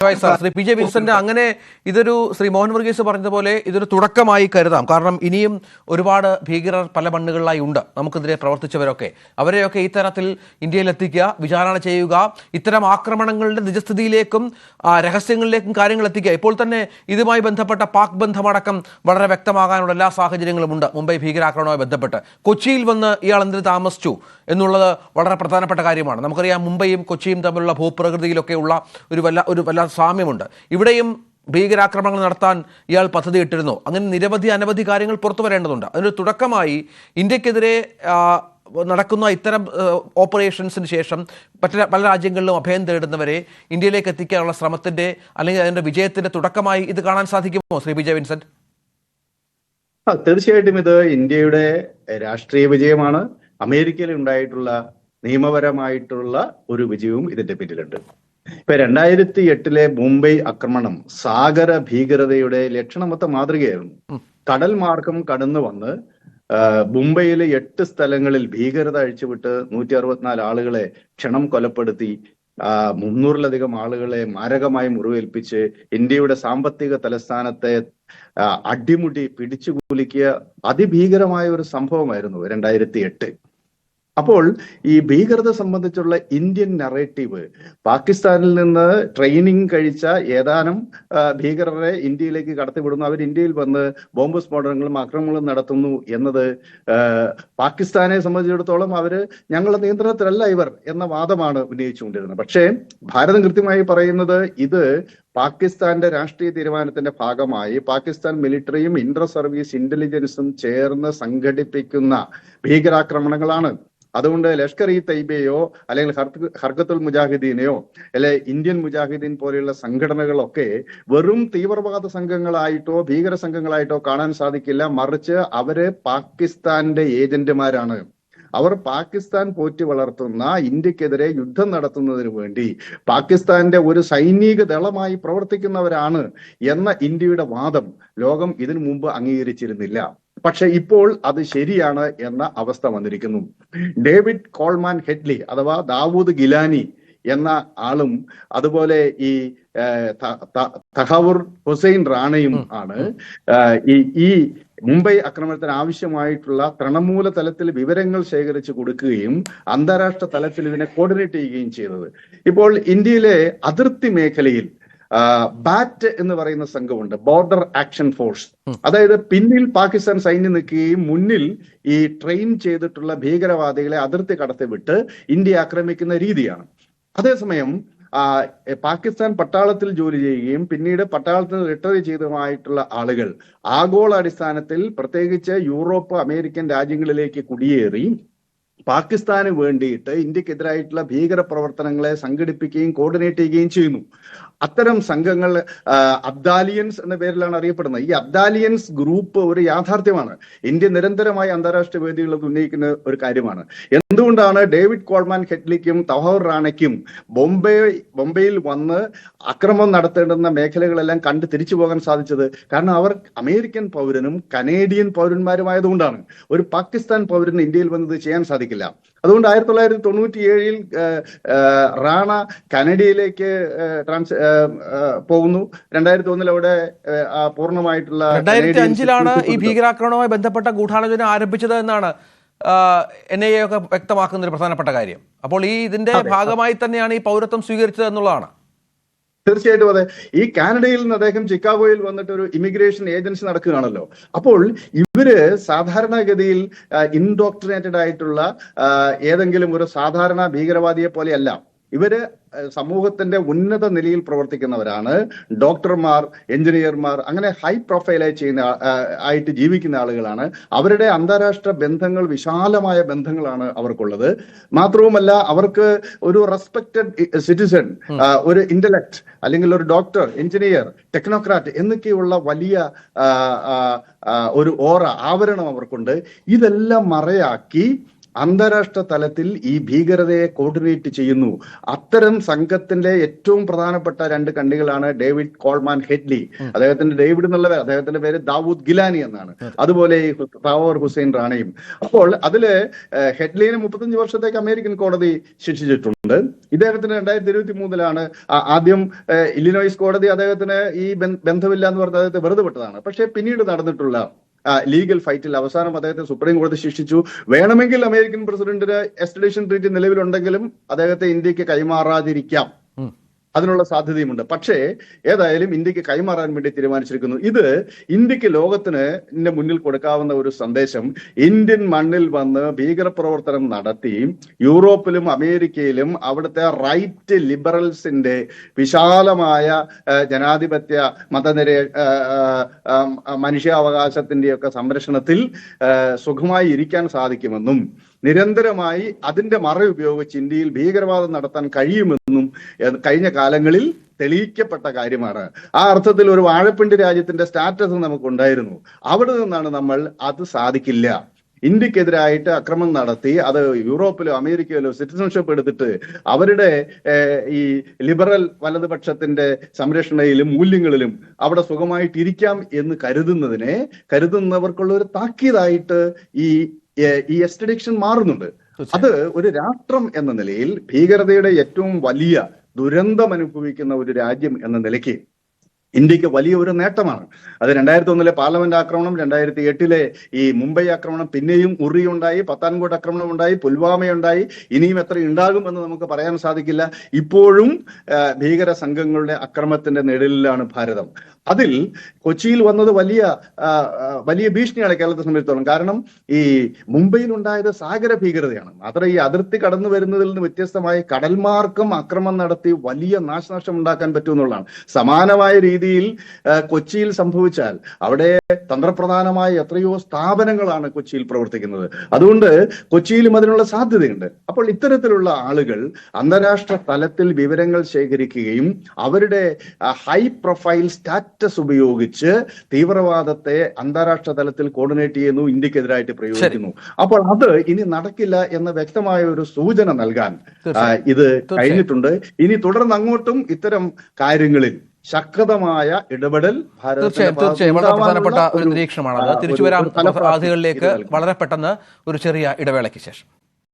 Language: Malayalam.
Sir Shri P J Vincent അങ്ങനെ ഇതൊരു ശ്രീ മോഹൻ വർഗീസ് പറഞ്ഞതുപോലെ ഇതൊരു തുടക്കമായി കരുതാം. കാരണം ഇനിയും ഒരുപാട് ഭീകരർ പല മണ്ണുകളിലായി ഉണ്ട്, നമുക്കെതിരെ പ്രവർത്തിച്ചവരൊക്കെ. അവരെയൊക്കെ ഇത്തരത്തിൽ ഇന്ത്യയിൽ എത്തിക്കുക, വിചാരണ ചെയ്യുക, ഇത്തരം ആക്രമണങ്ങളുടെ നിജസ്ഥിതിയിലേക്കും രഹസ്യങ്ങളിലേക്കും കാര്യങ്ങൾ എത്തിക്കുക. ഇപ്പോൾ തന്നെ ഇതുമായി ബന്ധപ്പെട്ട പാക് ബന്ധമടക്കം വളരെ വ്യക്തമാകാനുള്ള എല്ലാ സാഹചര്യങ്ങളും ഉണ്ട്. മുംബൈ ഭീകരാക്രമണവുമായി ബന്ധപ്പെട്ട് കൊച്ചിയിൽ വന്ന് ഇയാൾ എന്തിന് താമസിച്ചു എന്നുള്ളത് വളരെ പ്രധാനപ്പെട്ട കാര്യമാണ്. നമുക്കറിയാം മുംബൈയും കൊച്ചിയും തമ്മിലുള്ള ഭൂപ്രകൃതിയിലൊക്കെയുള്ള ഒരു വല്ല സാമ്യമുണ്ട്. ഇവിടെയും ഭീകരാക്രമണങ്ങൾ നടത്താൻ ഇയാൾ പദ്ധതി ഇട്ടിരുന്നു. അങ്ങനെ അനവധി കാര്യങ്ങൾ പുറത്തു വരേണ്ടതുണ്ട്. അതിനൊരു തുടക്കമായി ഇന്ത്യക്കെതിരെ നടക്കുന്ന ഇത്തരം ഓപ്പറേഷൻസിന് ശേഷം പല രാജ്യങ്ങളിലും അഭയം തേടുന്നവരെ ഇന്ത്യയിലേക്ക് എത്തിക്കാനുള്ള ശ്രമത്തിന്റെ അല്ലെങ്കിൽ അതിന്റെ വിജയത്തിന്റെ തുടക്കമായി ഇത് കാണാൻ സാധിക്കുമോ ശ്രീ പി ജെ വിൻസെന്റ്? തീർച്ചയായിട്ടും ഇത് ഇന്ത്യയുടെ രാഷ്ട്രീയ വിജയമാണ്. അമേരിക്കയിൽ ഉണ്ടായിട്ടുള്ള നിയമപരമായിട്ടുള്ള ഒരു വിജയവും ഇതിന്റെ പിന്നിലുണ്ട്. ഇപ്പൊ 2008 മുംബൈ ആക്രമണം സാഗര ഭീകരതയുടെ ലക്ഷണമൊത്ത മാതൃകയായിരുന്നു. കടൽ മാർഗം കടന്നു വന്ന് മുംബൈയിലെ 8 സ്ഥലങ്ങളിൽ ഭീകരത അഴിച്ചുവിട്ട് 164 ആളുകളെ ക്ഷണം കൊലപ്പെടുത്തി, 300-ലധികം ആളുകളെ മാരകമായി മുറിവേൽപ്പിച്ച് ഇന്ത്യയുടെ സാമ്പത്തിക തലസ്ഥാനത്തെ അടിമുടി പിടിച്ചുകുലുക്കിയ അതിഭീകരമായ ഒരു സംഭവമായിരുന്നു 2008. അപ്പോൾ ഈ ഭീകരത സംബന്ധിച്ചുള്ള ഇന്ത്യൻ നറേറ്റീവ്, പാകിസ്ഥാനിൽ നിന്ന് ട്രെയിനിങ് കഴിച്ച ഏതാനും ഭീകരരെ ഇന്ത്യയിലേക്ക് കടത്തിവിടുന്നു, അവർ ഇന്ത്യയിൽ വന്ന് ബോംബ് സ്ഫോടനങ്ങളും ആക്രമണങ്ങളും നടത്തുന്നു എന്നത് പാകിസ്ഥാനെ സംബന്ധിച്ചിടത്തോളം അവര് ഞങ്ങളുടെ നിയന്ത്രണത്തിലല്ല ഇവർ എന്ന വാദമാണ് ഉന്നയിച്ചുകൊണ്ടിരുന്നത്. പക്ഷേ ഭാരതം കൃത്യമായി പറയുന്നത് ഇത് പാകിസ്ഥാന്റെ രാഷ്ട്രീയ തീരുമാനത്തിന്റെ ഭാഗമായി പാകിസ്ഥാൻ മിലിറ്ററിയും ഇന്റർ സർവീസ് ഇന്റലിജൻസും ചേർന്ന് സംഘടിപ്പിക്കുന്ന ഭീകരാക്രമണങ്ങളാണ്. അതുകൊണ്ട് ലഷ്കർ ഇ തൈബയോ അല്ലെങ്കിൽ ഹർക്കത്തുൽ മുജാഹിദീനെയോ അല്ലെ ഇന്ത്യൻ മുജാഹിദീൻ പോലെയുള്ള സംഘടനകളൊക്കെ വെറും തീവ്രവാദ സംഘങ്ങളായിട്ടോ ഭീകര സംഘങ്ങളായിട്ടോ കാണാൻ സാധിക്കില്ല. മറിച്ച് അവര് പാകിസ്ഥാന്റെ ഏജന്റുമാരാണ്. അവർ പാകിസ്ഥാൻ പോറ്റി വളർത്തുന്ന ഇന്ത്യക്കെതിരെ യുദ്ധം നടത്തുന്നതിന് വേണ്ടി പാകിസ്ഥാന്റെ ഒരു സൈനിക ദളമായി പ്രവർത്തിക്കുന്നവരാണ് എന്ന ഇന്ത്യയുടെ വാദം ലോകം ഇതിനു മുമ്പ് അംഗീകരിച്ചിരുന്നില്ല. പക്ഷെ ഇപ്പോൾ അത് ശരിയാണ് എന്ന അവസ്ഥ വന്നിരിക്കുന്നു. ഡേവിഡ് കോൾമാൻ ഹെഡ്ലി അഥവാ ദാവൂദ് ഗിലാനി എന്ന ആളും അതുപോലെ ഈ തഹവൂർ ഹുസൈൻ റാണയും ആണ് ഈ മുംബൈ ആക്രമണത്തിന് ആവശ്യമായിട്ടുള്ള തൃണമൂല തലത്തിൽ വിവരങ്ങൾ ശേഖരിച്ചു കൊടുക്കുകയും അന്താരാഷ്ട്ര തലത്തിൽ ഇതിനെ കോർഡിനേറ്റ് ചെയ്യുകയും ചെയ്തത്. ഇപ്പോൾ ഇന്ത്യയിലെ അതിർത്തി മേഖലയിൽ ബാറ്റ് എന്ന് പറയുന്ന സംഘമുണ്ട്, ബോർഡർ ആക്ഷൻ ഫോഴ്സ്. അതായത് പിന്നിൽ പാകിസ്ഥാൻ സൈന്യം നിൽക്കുകയും മുന്നിൽ ഈ ട്രെയിൻ ചെയ്തിട്ടുള്ള ഭീകരവാദികളെ അതിർത്തി കടത്തിവിട്ട് ഇന്ത്യ ആക്രമിക്കുന്ന രീതിയാണ്. അതേസമയം പാകിസ്ഥാൻ പട്ടാളത്തിൽ ജോലി ചെയ്യുകയും പിന്നീട് പട്ടാളത്തിൽ റിട്ടയർ ചെയ്തതുമായിട്ടുള്ള ആളുകൾ ആഗോള അടിസ്ഥാനത്തിൽ പ്രത്യേകിച്ച് യൂറോപ്പ്, അമേരിക്കൻ രാജ്യങ്ങളിലേക്ക് കുടിയേറി പാകിസ്ഥാന് വേണ്ടിയിട്ട് ഇന്ത്യക്കെതിരായിട്ടുള്ള ഭീകര പ്രവർത്തനങ്ങളെ സംഘടിപ്പിക്കുകയും കോർഡിനേറ്റ് ചെയ്യുകയും ചെയ്യുന്നു. അത്തരം സംഘങ്ങൾ അബ്ദാലിയൻസ് എന്ന പേരിലാണ് അറിയപ്പെടുന്നത്. ഈ അബ്ദാലിയൻസ് ഗ്രൂപ്പ് ഒരു യാഥാർത്ഥ്യമാണ്. ഇന്ത്യ നിരന്തരമായി അന്താരാഷ്ട്ര വേദികളിൽ ഉന്നയിക്കുന്ന ഒരു കാര്യമാണ്. എന്തുകൊണ്ടാണ് ഡേവിഡ് കോൾമാൻ ഹെഡ്ലിക്കും തഹവൂർ റാണയ്ക്കും ബോംബെയിൽ വന്ന് അക്രമം നടത്തേണ്ടുന്ന മേഖലകളെല്ലാം കണ്ട് തിരിച്ചു പോകാൻ സാധിച്ചത്? കാരണം അവർ അമേരിക്കൻ പൗരനും കനേഡിയൻ പൗരന്മാരുമായതുകൊണ്ടാണ്. ഒരു പാകിസ്ഥാൻ പൗരന് ഇന്ത്യയിൽ വന്നത് ചെയ്യാൻ സാധിക്കില്ല. അതുകൊണ്ട് 1997 റാണ കാനഡയിലേക്ക് പോകുന്നു. 2001 അവിടെ പൂർണ്ണമായിട്ടുള്ള 2005 ഈ ഭീകരാക്രമണവുമായി ബന്ധപ്പെട്ട ഗൂഢാലോചന ആരംഭിച്ചത് എന്നാണ് NIA ഒക്കെ വ്യക്തമാക്കുന്ന ഒരു പ്രധാനപ്പെട്ട കാര്യം. അപ്പോൾ ഇതിന്റെ ഭാഗമായി തന്നെയാണ് ഈ പൗരത്വം സ്വീകരിച്ചത് എന്നുള്ളതാണ്. തീർച്ചയായിട്ടും അതെ. ഈ കാനഡയിൽ നിന്ന് അദ്ദേഹം ചിക്കാഗോയിൽ വന്നിട്ട് ഒരു ഇമിഗ്രേഷൻ ഏജൻസി നടക്കുകയാണല്ലോ. അപ്പോൾ ഇവര് സാധാരണഗതിയിൽ ഇൻഡോക്ട്രിനേറ്റഡ് ആയിട്ടുള്ള ഏതെങ്കിലും ഒരു സാധാരണ ഭീകരവാദിയെ പോലെയല്ല. ഇവര് സമൂഹത്തിന്റെ ഉന്നത നിലയിൽ പ്രവർത്തിക്കുന്നവരാണ്. ഡോക്ടർമാർ, എഞ്ചിനീയർമാർ, അങ്ങനെ ഹൈ പ്രൊഫൈലായി ആയിട്ട് ജീവിക്കുന്ന ആളുകളാണ്. അവരുടെ അന്താരാഷ്ട്ര ബന്ധങ്ങൾ, വിശാലമായ ബന്ധങ്ങളാണ് അവർക്കുള്ളത്. മാത്രവുമല്ല അവർക്ക് ഒരു റെസ്പെക്റ്റഡ് സിറ്റിസൺ, ഒരു ഇന്റലക്ട് അല്ലെങ്കിൽ ഒരു ഡോക്ടർ, എഞ്ചിനീയർ, ടെക്നോക്രാറ്റ് എന്നൊക്കെയുള്ള വലിയ ഒരു ആവരണം അവർക്കുണ്ട്. ഇതെല്ലാം മറയാക്കി അന്താരാഷ്ട്ര തലത്തിൽ ഈ ഭീകരതയെ കോർഡിനേറ്റ് ചെയ്യുന്നു. അത്തരം സംഘത്തിന്റെ ഏറ്റവും പ്രധാനപ്പെട്ട 2 കണ്ണികളാണ് ഡേവിഡ് കോൾമാൻ ഹെഡ്ലി. അദ്ദേഹത്തിന്റെ ഡേവിഡ് എന്നുള്ള അദ്ദേഹത്തിന്റെ പേര് ദാവൂദ് ഗിലാനി എന്നാണ്. അതുപോലെ ഈ താവൂർ ഹുസൈൻ റാണയും. അപ്പോൾ അതില് ഹെഡ്ലിനെ 35 വർഷത്തേക്ക് അമേരിക്കൻ കോടതി ശിക്ഷിച്ചിട്ടുണ്ട്. ഇദ്ദേഹത്തിന് 2023 ആദ്യം ഇല്ലിനോയ്സ് കോടതി അദ്ദേഹത്തിന് ഈ ബന്ധമില്ല എന്ന് പറഞ്ഞ് അദ്ദേഹത്തെ വെറുതെ വിട്ടതാണ്. പക്ഷേ പിന്നീട് നടന്നിട്ടുള്ള ലീഗൽ ഫൈറ്റിൽ അവസാനം അദ്ദേഹത്തെ സുപ്രീം കോടതി ശിക്ഷിച്ചു. വേണമെങ്കിൽ അമേരിക്കൻ പ്രസിഡന്റിന് എക്സ്ട്രഡിഷൻ ട്രീറ്റി നിലവിലുണ്ടെങ്കിലും അദ്ദേഹത്തെ ഇന്ത്യക്ക് കൈമാറാതിരിക്കാം, അതിനുള്ള സാധ്യതയുമുണ്ട്. പക്ഷേ ഏതായാലും ഇന്ത്യക്ക് കൈമാറാൻ വേണ്ടി തീരുമാനിച്ചിരിക്കുന്നു. ഇത് ഇന്ത്യക്ക് ലോകത്തിന് മുന്നിൽ കൊടുക്കാവുന്ന ഒരു സന്ദേശം, ഇന്ത്യൻ മണ്ണിൽ വന്ന് ഭീകരപ്രവർത്തനം നടത്തി യൂറോപ്പിലും അമേരിക്കയിലും അവിടുത്തെ റൈറ്റ് ലിബറൽസിന്റെ വിശാലമായ ജനാധിപത്യ മനുഷ്യാവകാശത്തിന്റെയൊക്കെ സംരക്ഷണത്തിൽ സുഖമായി ഇരിക്കാൻ സാധിക്കുമെന്നും നിരന്തരമായി അതിന്റെ മറ ഉപയോഗിച്ച് ഇന്ത്യയിൽ ഭീകരവാദം നടത്താൻ കഴിയുമെന്നും കഴിഞ്ഞ കാലങ്ങളിൽ തെളിയിക്കപ്പെട്ട കാര്യമാണ്. ആ അർത്ഥത്തിൽ ഒരു വാഴപ്പിണ്ടി രാജ്യത്തിന്റെ സ്റ്റാറ്റസ് നമുക്കുണ്ടായിരുന്നു. അവിടെ നിന്നാണ് നമ്മൾ അത് സാധിക്കില്ല, ഇന്ത്യക്കെതിരായിട്ട് അക്രമം നടത്തി അത് യൂറോപ്പിലോ അമേരിക്കയിലോ സിറ്റിസൺഷിപ്പ് എടുത്തിട്ട് അവരുടെ ഈ ലിബറൽ വലതുപക്ഷത്തിന്റെ സംരക്ഷണയിലും മൂല്യങ്ങളിലും അവിടെ സുഖമായിട്ടിരിക്കാം എന്ന് കരുതുന്നവർക്കുള്ള ഒരു താക്കീതായിട്ട് ഈ എക്സ്ട്രഡിക്ഷൻ മാറുന്നുണ്ട്. അത് ഒരു രാഷ്ട്രം എന്ന നിലയിൽ ഭീകരതയുടെ ഏറ്റവും വലിയ ദുരന്തം അനുഭവിക്കുന്ന ഒരു രാജ്യം എന്ന നിലയ്ക്ക് ഇന്ത്യക്ക് വലിയ ഒരു നേട്ടമാണ്. അത് 2001 പാർലമെന്റ് ആക്രമണം, 2008 ഈ മുംബൈ ആക്രമണം, പിന്നെയും ഉറി ഉണ്ടായി, പത്താൻകോട്ട് ആക്രമണം ഉണ്ടായി, പുൽവാമയുണ്ടായി, ഇനിയും എത്ര ഉണ്ടാകും എന്ന് നമുക്ക് പറയാൻ സാധിക്കില്ല. ഇപ്പോഴും ഭീകര സംഘങ്ങളുടെ അക്രമത്തിന്റെ നിഴലിലാണ് ഭാരതം. അതിൽ കൊച്ചിയിൽ വന്നത് വലിയ ഭീഷണിയാണ് കേരളത്തെ സംബന്ധിച്ചിടത്തോളം. കാരണം ഈ മുംബൈയിൽ ഉണ്ടായത് സാഗര ഭീകരതയാണ്. മാത്രം ഈ അതിർത്തി കടന്നു വരുന്നതിൽ നിന്ന് വ്യത്യസ്തമായി കടൽമാർഗം അക്രമം നടത്തി വലിയ നാശനഷ്ടം ഉണ്ടാക്കാൻ പറ്റുമെന്നുള്ളതാണ്. സമാനമായ രീതിയിൽ കൊച്ചിയിൽ സംഭവിച്ചാൽ അവിടെ തന്ത്രപ്രധാനമായ എത്രയോ സ്ഥാപനങ്ങളാണ് കൊച്ചിയിൽ പ്രവർത്തിക്കുന്നത്. അതുകൊണ്ട് കൊച്ചിയിലും അതിനുള്ള സാധ്യതയുണ്ട്. അപ്പോൾ ഇത്തരത്തിലുള്ള ആളുകൾ അന്താരാഷ്ട്ര തലത്തിൽ വിവരങ്ങൾ ശേഖരിക്കുകയും അവരുടെ ഹൈ പ്രൊഫൈൽ സ്റ്റാറ്റസ് ഉപയോഗിച്ച് തീവ്രവാദത്തെ അന്താരാഷ്ട്ര തലത്തിൽ കോർഡിനേറ്റ് ചെയ്യുന്നു, ഇന്ത്യക്കെതിരായിട്ട് പ്രയോഗിക്കുന്നു. അപ്പോൾ അത് ഇനി നടക്കില്ല എന്ന വ്യക്തമായ ഒരു സൂചന നൽകാൻ ഇത് കഴിഞ്ഞിട്ടുണ്ട്. ഇനി തുടർന്ന് അങ്ങോട്ടും ഇത്തരം കാര്യങ്ങളിൽ ശക്തമായ ഇടപെടൽ തീർച്ചയായും വളരെ പ്രധാനപ്പെട്ട ഒരു നിരീക്ഷണമാണ്. തിരിച്ചു വരാം അതിഥികളിലേക്ക് വളരെ പെട്ടെന്ന് ഒരു ചെറിയ ഇടവേളയ്ക്ക് ശേഷം.